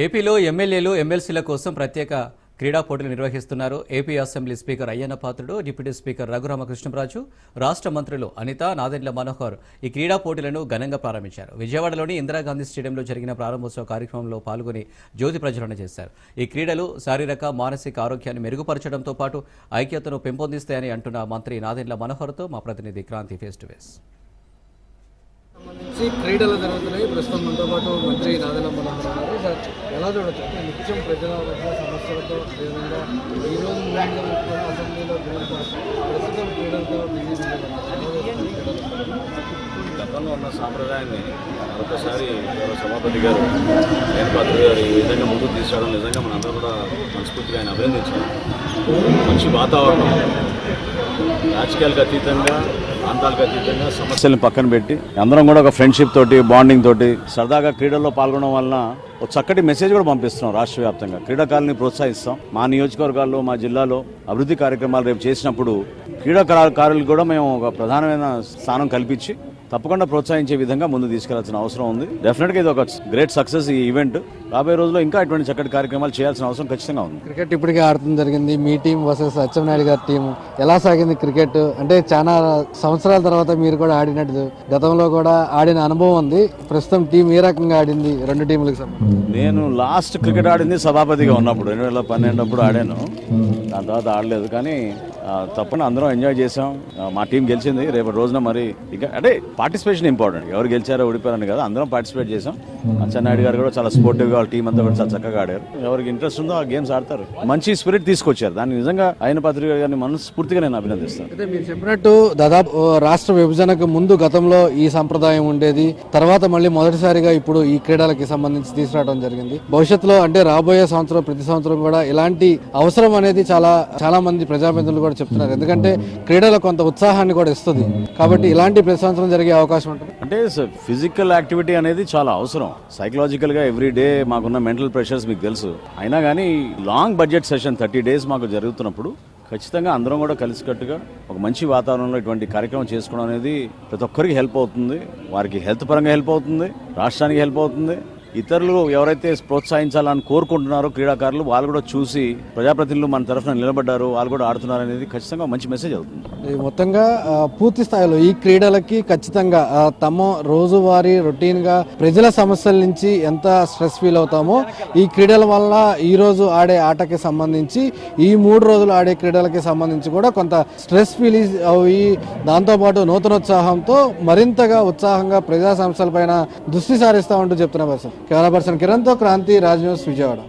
ఏపీలో ఎమ్మెల్యేలు ఎమ్మెల్సీల కోసం ప్రత్యేక క్రీడా పోటీలు నిర్వహిస్తున్నారు. AP assembly speaker Ayyanna Patrudu, deputy speaker Raghuramakrishnaraju, రాష్ట్ర మంత్రులు అనిత, నాదెండ్ల మనోహర్ ఈ క్రీడా పోటీలను ఘనంగా ప్రారంభించారు. విజయవాడలోని ఇందిరాగాంధీ స్టేడియంలో జరిగిన ప్రారంభోత్సవ కార్యక్రమంలో పాల్గొని జ్యోతి ప్రజ్వలన చేశారు. ఈ క్రీడలు శారీరక, మానసిక ఆరోగ్యాన్ని మెరుగుపరచడంతో పాటు ఐక్యతను పెంపొందిస్తాయని అంటున్న మంత్రి నాదెండ్ల మనోహర్తో మా ప్రతినిధి క్రాంతి ఫేస్ టు ఫేస్. సంబంధించి క్రీడలు జరుగుతున్నాయి. ప్రస్తుతం మనతో పాటు మంత్రి నాదెండ్ల మనోహర్ ఉన్నారు. సార్, ఎలా చూడొచ్చు అంటే నిత్యం ప్రజల మధ్య సమస్యలతో అదేవిధంగా ఈరోజు అసెంబ్లీలో ప్రస్తుతం క్రీడలతో గతంలో ఉన్న సాంప్రదాయాన్ని మరొకసారి సభాపతి గారు ఏర్పాటు గారు ఈ విధంగా ముందుకు తీసుకురావడం నిజంగా మనందరూ కూడా మనస్ఫూర్తిగా ఆయన అభినందించారు. మంచి వాతావరణం, రాజకీయాలకు అతీతంగా, ప్రాంతాలకు అతీతంగా సమస్యలను పక్కన పెట్టి అందరం కూడా ఒక ఫ్రెండ్షిప్ తోటి, బాండింగ్ తోటి సరదాగా క్రీడల్లో పాల్గొనడం వలన ఒక చక్కటి మెసేజ్ కూడా పంపిస్తున్నాం. రాష్ట్ర వ్యాప్తంగా క్రీడాకారుల్ని ప్రోత్సహిస్తాం. మా నియోజకవర్గాల్లో, మా జిల్లాలో అభివృద్ధి కార్యక్రమాలు రేపు చేసినప్పుడు క్రీడాకారులకు కూడా మేము ఒక ప్రధానమైన స్థానం కల్పించి తప్పకుండా ప్రోత్సహించే విధంగా ముందు తీసుకెళ్లాల్సిన అవసరం ఉంది. డెఫినెట్గా ఇది ఒక గ్రేట్ సక్సెస్ ఈ ఈవెంట్. రాబోయే రోజుల్లో ఇంకా ఇటువంటి చక్కటి కార్యక్రమాలు చేయాల్సిన అవసరం ఖచ్చితంగా ఉంది. క్రికెట్ ఇప్పటికే ఆడటం జరిగింది. మీ టీం వర్సెస్ అచ్చెన్నాయుడు గారి టీం ఎలా సాగింది క్రికెట్? అంటే చాలా సంవత్సరాల తర్వాత మీరు కూడా ఆడినట్టు, గతంలో కూడా ఆడిన అనుభవం ఉంది. ప్రస్తుతం టీం ఏ రకంగా ఆడింది రెండు టీంలకు సంబంధించి? నేను లాస్ట్ క్రికెట్ ఆడింది సభాపతిగా ఉన్నప్పుడు 2012 ఆడాను. దాని తర్వాత ఆడలేదు. కానీ తప్పకుండా అందరం ఎంజాయ్ చేసాం. మా టీం గెలిచింది. రేపటి రోజున మరి ఇక అంటే పార్టిసిపేషన్ ఇంపార్టెంట్. ఎవరు గెలిచారో ఓడిపోయారని కదా, అందరం పార్టిసిపేట్ చేసాం. అచ్చెన్నాయుడు గారు కూడా చాలా సపోర్టివ్గా వాళ్ళ టీం అంతా కూడా చాలా చక్కగా ఆడారు. ఎవరికి ఇంట్రెస్ట్ ఉందో ఆ గేమ్స్ ఆడతారు. మంచి స్పిరిట్ తీసుకొచ్చారు. దాన్ని నిజంగా ఆయన పత్రిక గారిని మనస్ఫూర్తిగా నేను అభినందిస్తాను. అయితే మీరు చెప్పినట్టు దాదాపు రాష్ట్ర విభజనకు ముందు గతంలో ఈ సంప్రదాయం ఉండేది. తర్వాత మళ్ళీ మొదటిసారిగా ఇప్పుడు ఈ క్రీడలకి సంబంధించి తీసుకురావడం జరిగింది. భవిష్యత్తులో అంటే రాబోయే సంవత్సరం, ప్రతి సంవత్సరం కూడా ఇలాంటి అవసరం అనేది చాలా మంది ప్రజాప్రతినిధులు కూడా చెప్తున్నారు. ఎందుకంటే క్రీడలో కొంత ఉత్సాహాన్ని కూడా ఇస్తుంది. కాబట్టి ఇలాంటి ప్రతి సంవత్సరం జరిగే అవకాశం ఉంటుంది. అంటే ఫిజికల్ యాక్టివిటీ అనేది చాలా అవసరం. సైకలాజికల్ గా ఎవ్రీ డే మాకున్న మెంటల్ ప్రెషర్స్ మీకు తెలుసు. అయినా కానీ లాంగ్ బడ్జెట్ సెషన్ 30 days మాకు జరుగుతున్నప్పుడు ఖచ్చితంగా అందరం కూడా కలిసికట్టుగా ఒక మంచి వాతావరణంలో ఇటువంటి కార్యక్రమం చేసుకోవడం అనేది ప్రతి ఒక్కరికి హెల్ప్ అవుతుంది. వారికి హెల్త్ పరంగా హెల్ప్ అవుతుంది, రాష్ట్రానికి హెల్ప్ అవుతుంది. ఇతరులు ఎవరైతే ప్రోత్సహించాలని కోరుకుంటున్నారో క్రీడాకారులు, వాళ్ళు కూడా చూసి ప్రజాప్రతినిధులు మన తరఫున నిలబడ్డారు, వాళ్ళు కూడా ఆడుతున్నారు అనేది ఖచ్చితంగా మంచి మెసేజ్ అవుతుంది. మొత్తంగా పూర్తి స్థాయిలో ఈ క్రీడలకి ఖచ్చితంగా తమ రోజువారీ రొటీన్ గా ప్రజల సమస్యల నుంచి ఎంత స్ట్రెస్ ఫీల్ అవుతామో ఈ క్రీడల వల్ల ఈ రోజు ఆడే ఆటకి సంబంధించి, ఈ 3 రోజులు ఆడే క్రీడలకి సంబంధించి కూడా కొంత స్ట్రెస్ ఫీల్ అవి, దాంతోపాటు నూతనోత్సాహంతో మరింతగా ఉత్సాహంగా ప్రజా సమస్యలపైన దృష్టి సారిస్తామంటూ చెప్తున్న కెమెరా పర్సన్ కిరణ్తో క్రాంతి, రాజ్ న్యూస్, విజయవాడ.